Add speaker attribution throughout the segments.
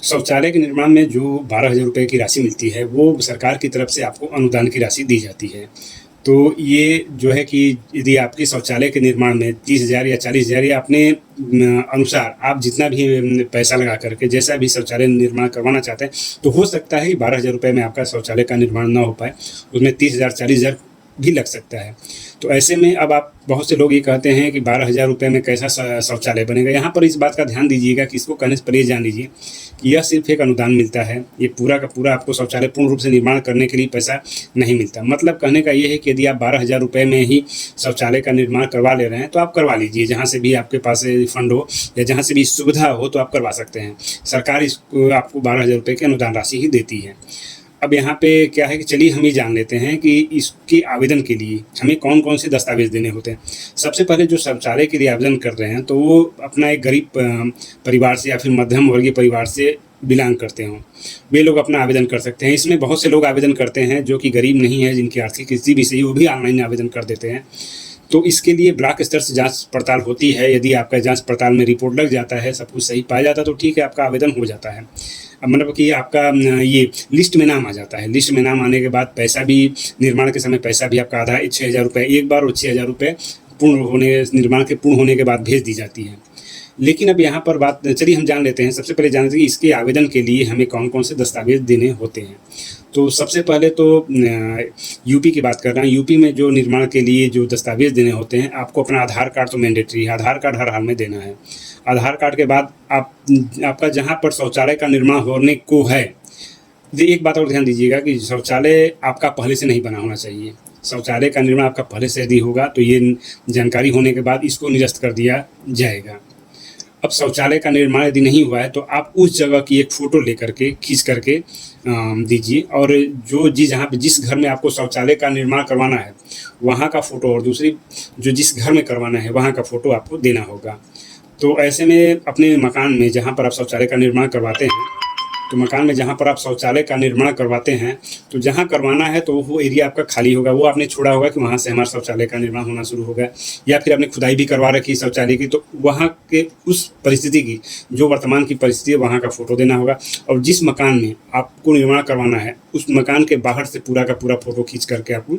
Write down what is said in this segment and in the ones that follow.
Speaker 1: शौचालय के निर्माण में जो 12,000 रुपये की राशि मिलती है, वो सरकार की तरफ से आपको अनुदान की राशि दी जाती है। तो ये जो है कि यदि आपके शौचालय के निर्माण में 30,000 या 40,000 या अपने अनुसार आप जितना भी पैसा लगा करके जैसा भी शौचालय निर्माण करवाना चाहते हैं, तो हो सकता है कि 12,000 रुपये में आपका शौचालय का निर्माण ना हो पाए, उसमें 30,000 40,000 भी लग सकता है। तो ऐसे में अब आप बहुत से लोग ये कहते हैं कि 12,000 रुपये में कैसा शौचालय बनेगा। यहाँ पर इस बात का ध्यान दीजिएगा कि इसको कहने से पहले जान लीजिए कि यह सिर्फ एक अनुदान मिलता है, ये पूरा का पूरा आपको शौचालय पूर्ण रूप से निर्माण करने के लिए पैसा नहीं मिलता। मतलब कहने का ये है कि यदि आप 12,000 रुपये में ही शौचालय का निर्माण करवा ले रहे हैं तो आप करवा लीजिए, जहाँ से भी आपके पास फंड हो या जहाँ से भी सुविधा हो तो आप करवा सकते हैं। सरकार इसको आपको 12,000 रुपये की अनुदान राशि ही देती है। अब यहाँ पे क्या है कि चलिए हम ये जान लेते हैं कि इसके आवेदन के लिए हमें कौन कौन से दस्तावेज़ देने होते हैं। सबसे पहले जो शौचालय के लिए आवेदन कर रहे हैं तो वो अपना एक गरीब परिवार से या फिर मध्यम वर्गीय परिवार से बिलोंग करते हों, वे लोग अपना आवेदन कर सकते हैं। इसमें बहुत से लोग आवेदन करते हैं जो कि गरीब नहीं है, जिनकी आर्थिक स्थिति भी सही, वो भी ऑनलाइन आवेदन कर देते हैं। तो इसके लिए ब्लॉक स्तर से जांच पड़ताल होती है। यदि आपका जांच पड़ताल में रिपोर्ट लग जाता है, सब कुछ सही पाया जाता है तो ठीक है, आपका आवेदन हो जाता है। अब मतलब कि आपका ये लिस्ट में नाम आ जाता है। लिस्ट में नाम आने के बाद पैसा भी, निर्माण के समय पैसा भी आपका आधा 6,000 रुपये एक बार और 6,000 रुपये निर्माण के पूर्ण होने के बाद भेज दी जाती है। लेकिन अब यहाँ पर बात, चलिए हम जान लेते हैं। सबसे पहले जान लेते हैं कि इसके आवेदन के लिए हमें कौन कौन से दस्तावेज देने होते हैं। तो सबसे पहले तो यूपी की बात कर रहे हैं। यूपी में जो निर्माण के लिए जो दस्तावेज देने होते हैं, आपको अपना आधार कार्ड तो मैंडेटरी है, आधार कार्ड हर हाल में देना है। आधार कार्ड के बाद आपका जहाँ पर शौचालय का निर्माण होने को है, एक बात और ध्यान दीजिएगा कि शौचालय आपका पहले से नहीं बना होना चाहिए। शौचालय का निर्माण आपका पहले से यदि होगा तो ये जानकारी होने के बाद इसको निरस्त कर दिया जाएगा। अब शौचालय का निर्माण यदि नहीं हुआ है तो आप उस जगह की एक फ़ोटो लेकर के खींच करके दीजिए, और जहाँ पे जिस घर में आपको शौचालय का निर्माण करवाना है वहाँ का फ़ोटो, और दूसरी जो जिस घर में करवाना है वहाँ का फ़ोटो आपको देना होगा। तो ऐसे में अपने मकान में जहाँ पर आप शौचालय का निर्माण करवाते हैं, तो मकान में जहाँ पर आप शौचालय का निर्माण करवाते हैं तो जहाँ करवाना है तो वो एरिया आपका खाली होगा। वो आपने छोड़ा होगा कि वहाँ से हमारा शौचालय का निर्माण होना शुरू होगा, या फिर आपने खुदाई भी करवा रखी शौचालय की, तो वहाँ के उस परिस्थिति की, जो वर्तमान की परिस्थिति है, वहाँ का फ़ोटो देना होगा। और जिस मकान में आपको निर्माण करवाना है उस मकान के बाहर से पूरा का पूरा फ़ोटो खींच करके आपको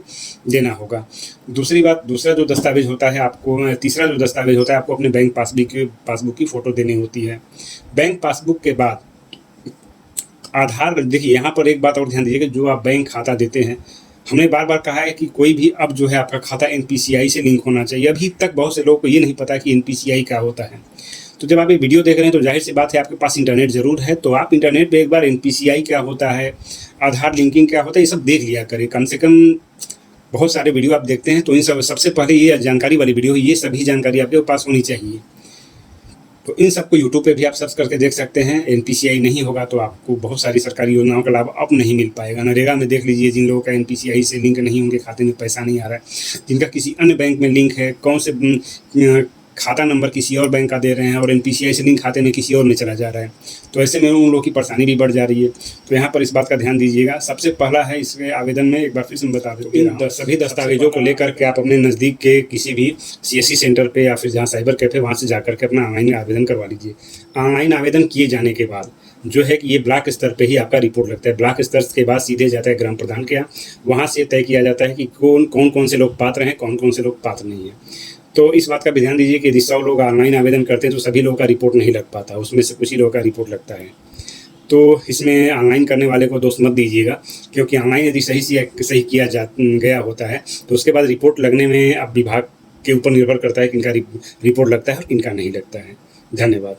Speaker 1: देना होगा। दूसरी बात, दूसरा जो दस्तावेज होता है आपको, तीसरा जो दस्तावेज होता है आपको अपने बैंक पासबुक की फ़ोटो देनी होती है। बैंक पासबुक के बाद आधार, देखिए यहाँ पर एक बात और ध्यान दीजिएगा, जो आप बैंक खाता देते हैं, हमने बार बार कहा है कि कोई भी अब जो है आपका खाता NPCI से लिंक होना चाहिए। अभी तक बहुत से लोगों को ये नहीं पता कि NPCI क्या होता है। तो जब आप ये वीडियो देख रहे हैं तो जाहिर सी बात है आपके पास इंटरनेट ज़रूर है, तो आप इंटरनेट पे एक बार NPCI क्या होता है, आधार लिंकिंग क्या होता है, ये सब देख लिया करें। कम से कम बहुत सारे वीडियो आप देखते हैं तो इन सबसे पहले ये जानकारी वाली वीडियो, ये सभी जानकारी आपके पास होनी चाहिए। तो इन सबको यूट्यूब पे भी आप सर्च करके देख सकते हैं। NPCI नहीं होगा तो आपको बहुत सारी सरकारी योजनाओं का लाभ अब नहीं मिल पाएगा। नरेगा में देख लीजिए, जिन लोगों का NPCI से लिंक नहीं, उनके खाते में पैसा नहीं आ रहा है। जिनका किसी अन्य बैंक में लिंक है, कौन से खाता नंबर किसी और बैंक का दे रहे हैं और NPCI से लिंक खाते में किसी और में चला जा रहा है, तो ऐसे में उन लोगों की परेशानी भी बढ़ जा रही है। तो यहाँ पर इस बात का ध्यान दीजिएगा। सबसे पहला है इसके आवेदन में, एक बार फिर से बता देते हैं, इन सभी दस्तावेजों को लेकर के आप अपने नज़दीक के किसी भी CSC सेंटर पे या फिर जहाँ साइबर कैफे, वहाँ से जा करके अपना ऑनलाइन आवेदन करवा लीजिए। ऑनलाइन आवेदन किए जाने के बाद जो है कि ये ब्लॉक स्तर पे ही आपका रिपोर्ट लगता है। ब्लॉक स्तर के बाद सीधे जाता है ग्राम प्रधान के यहाँ, वहाँ से तय किया जाता है कि कौन से लोग पात्र हैं, कौन कौन से लोग पात्र नहीं हैं। तो इस बात का भी ध्यान दीजिए कि यदि 100 लोग ऑनलाइन आवेदन करते हैं तो सभी लोगों का रिपोर्ट नहीं लग पाता, उसमें से कुछ ही लोगों का रिपोर्ट लगता है। तो इसमें ऑनलाइन करने वाले को दोष मत दीजिएगा, क्योंकि ऑनलाइन यदि सही किया गया होता है तो उसके बाद रिपोर्ट लगने में अब विभाग के ऊपर निर्भर करता है कि इनका रिपोर्ट लगता है और इनका नहीं लगता है। धन्यवाद।